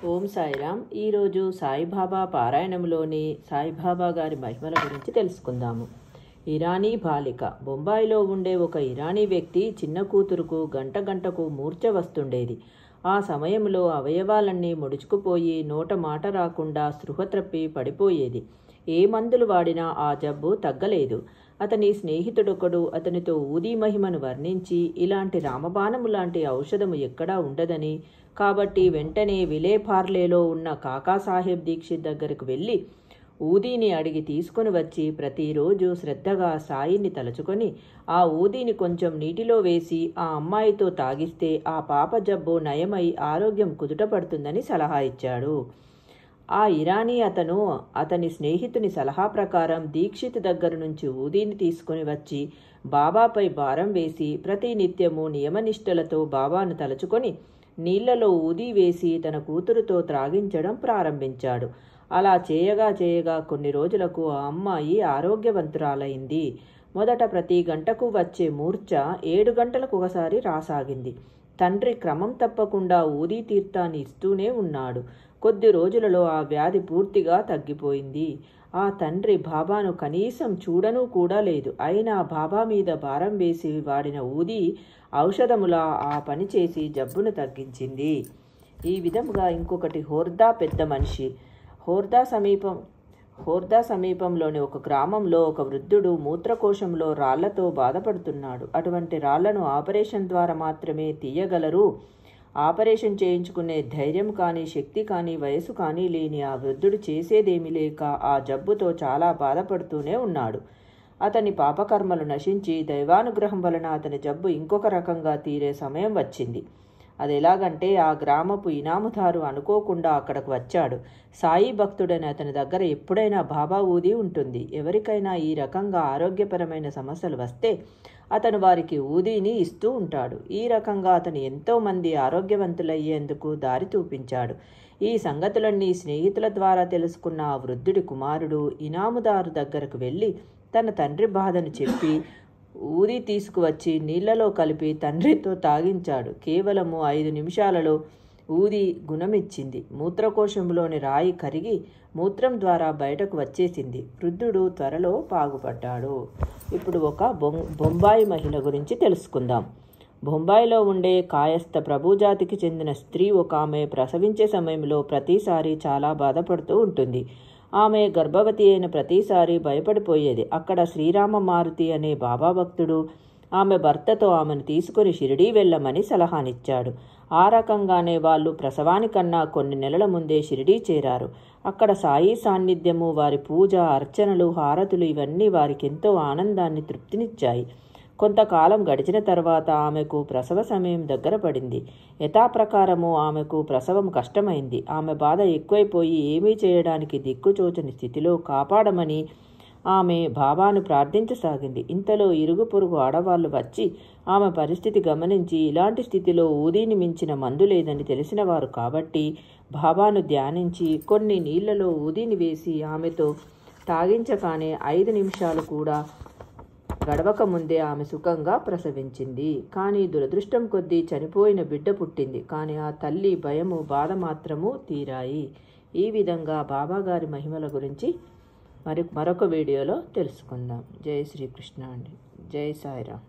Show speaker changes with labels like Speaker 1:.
Speaker 1: ఓం సాయిరామ్. ఈరోజు సాయిబాబా పారాయణంలోని సాయిబాబా గారి మహిమల గురించి తెలుసుకుందాము. ఇరానీ బాలిక. బొంబాయిలో ఉండే ఒక ఇరానీ వ్యక్తి చిన్న కూతురుకు గంట గంటకు మూర్ఛ వస్తుండేది. ఆ సమయంలో అవయవాలన్నీ ముడుచుకుపోయి నోట మాట రాకుండా స్పృహ త్రప్పి పడిపోయేది. ఏ మందులు వాడినా ఆ జబ్బు తగ్గలేదు. అతని స్నేహితుడొకడు అతనితో ఊదీ మహిమను వర్ణించి ఇలాంటి రామబాణము లాంటి ఔషధము ఎక్కడా ఉండదని, కాబట్టి వెంటనే విలేపార్లేలో ఉన్న కాకాసాహెబ్ దీక్షిత్ దగ్గరకు వెళ్ళి ఊదీని అడిగి తీసుకుని వచ్చి ప్రతిరోజు శ్రద్ధగా సాయిని తలుచుకొని ఆ ఊదీని కొంచెం నీటిలో వేసి ఆ అమ్మాయితో తాగిస్తే ఆ పాప జబ్బు నయమై ఆరోగ్యం కుదుటపడుతుందని సలహా ఇచ్చాడు. ఆ ఇరానీ అతని స్నేహితుని సలహా ప్రకారం దీక్షిత్ దగ్గర నుంచి ఊదీని తీసుకుని వచ్చి బాబాపై భారం వేసి ప్రతి నిత్యము నియమనిష్టలతో బాబాను తలుచుకొని నీళ్లలో ఊదీ వేసి తన కూతురుతో త్రాగించడం ప్రారంభించాడు. అలా చేయగా కొన్ని రోజులకు ఆ అమ్మాయి ఆరోగ్యవంతురాలైంది. మొదట ప్రతి గంటకు వచ్చే మూర్ఛ 7 గంటలకు ఒకసారి రాసాగింది. తండ్రి క్రమం తప్పకుండా ఊదీ తీర్థాన్ని ఇస్తూనే ఉన్నాడు. కొద్ది రోజులలో ఆ వ్యాధి పూర్తిగా తగ్గిపోయింది. ఆ తండ్రి బాబాను కనీసం చూడను కూడా లేదు. అయినా బాబా మీద భారం వేసి వాడిన ఊదీ ఔషధములా ఆ పని చేసి జబ్బును తగ్గించింది. ఈ విధముగా ఇంకొకటి హోర్దా పెద్ద మనిషి. హోర్దా సమీపంలోని ఒక గ్రామంలో ఒక వృద్ధుడు మూత్రకోశంలో రాళ్లతో బాధపడుతున్నాడు. అటువంటి రాళ్లను ఆపరేషన్ ద్వారా మాత్రమే తీయగలరు. ఆపరేషన్ చేయించుకునే ధైర్యం కానీ శక్తి కానీ వయసు కానీ లేని ఆ వృద్ధుడు చేసేదేమీ లేక ఆ జబ్బుతో చాలా బాధపడుతూనే ఉన్నాడు. అతని పాపకర్మలు నశించి దైవానుగ్రహం వలన అతని జబ్బు ఇంకొక రకంగా తీరే సమయం వచ్చింది. అది ఎలాగంటే ఆ గ్రామపు ఇనాముదారు అనుకోకుండా అక్కడకు వచ్చాడు. సాయి భక్తుడని అతని దగ్గర ఎప్పుడైనా బాబా ఊది ఉంటుంది. ఎవరికైనా ఈ రకంగా ఆరోగ్యపరమైన సమస్యలు వస్తే అతను వారికి ఊదీని ఇస్తూ ఉంటాడు. ఈ రకంగా అతను ఎంతోమంది ఆరోగ్యవంతులయ్యేందుకు దారి చూపించాడు. ఈ సంగతులన్నీ స్నేహితుల ద్వారా తెలుసుకున్న ఆ వృద్ధుడి కుమారుడు ఇనాముదారు దగ్గరకు వెళ్ళి తన తండ్రి బాధను చెప్పి ఊదీ తీసుకువచ్చి నీళ్లలో కలిపి తండ్రితో తాగించాడు. కేవలము 5 నిమిషాలలో ఊదీ గుణమిచ్చింది. మూత్రకోశంలోని రాయి కరిగి మూత్రం ద్వారా బయటకు వచ్చేసింది. వృద్ధుడు త్వరలో బాగుపడ్డాడు. ఇప్పుడు ఒక బొంబాయి మహిళ గురించి తెలుసుకుందాం. బొంబాయిలో ఉండే కాయస్థ ప్రభుజాతికి చెందిన స్త్రీ ఒక ఆమె ప్రసవించే సమయంలో ప్రతిసారి చాలా బాధపడుతూ ఉంటుంది. ఆమె గర్భవతి అయిన ప్రతిసారి భయపడిపోయేది. అక్కడ శ్రీరామ మారుతి అనే బాబా భక్తుడు ఆమె భర్తతో ఆమెను తీసుకుని షిరిడీ వెళ్ళమని సలహానిచ్చాడు. ఆ రకంగానే వాళ్ళు ప్రసవానికన్నా కొన్ని నెలల ముందే షిరిడీ చేరారు. అక్కడ సాయి సాన్నిధ్యము, వారి పూజ, అర్చనలు, హారతులు ఇవన్నీ వారికి ఎంతో ఆనందాన్ని, తృప్తినిచ్చాయి. కొంతకాలం గడిచిన తర్వాత ఆమెకు ప్రసవ సమయం దగ్గర పడింది. యథాప్రకారము ఆమెకు ప్రసవం కష్టమైంది. ఆమె బాధ ఎక్కువైపోయి ఏమీ చేయడానికి దిక్కుచోచని స్థితిలో కాపాడమని ఆమె బాబాను ప్రార్థించసాగింది. ఇంతలో ఇరుగు పొరుగు ఆడవాళ్లు వచ్చి ఆమె పరిస్థితి గమనించి ఇలాంటి స్థితిలో ఊదీని మించిన మందు లేదని తెలిసినవారు కాబట్టి బాబాను ధ్యానించి కొన్ని నీళ్లలో ఊదీని వేసి ఆమెతో తాగించగానే 5 నిమిషాలు కూడా గడవక ముందే ఆమె సుఖంగా ప్రసవించింది. కానీ దురదృష్టం కొద్దీ చనిపోయిన బిడ్డ పుట్టింది. కానీ ఆ తల్లి భయము, బాధ మాత్రము తీరాయి. ఈ విధంగా బాబాగారి మహిమల గురించి మరొక వీడియోలో తెలుసుకుందాం. జై శ్రీకృష్ణ అండి. జై సాయిరామ్.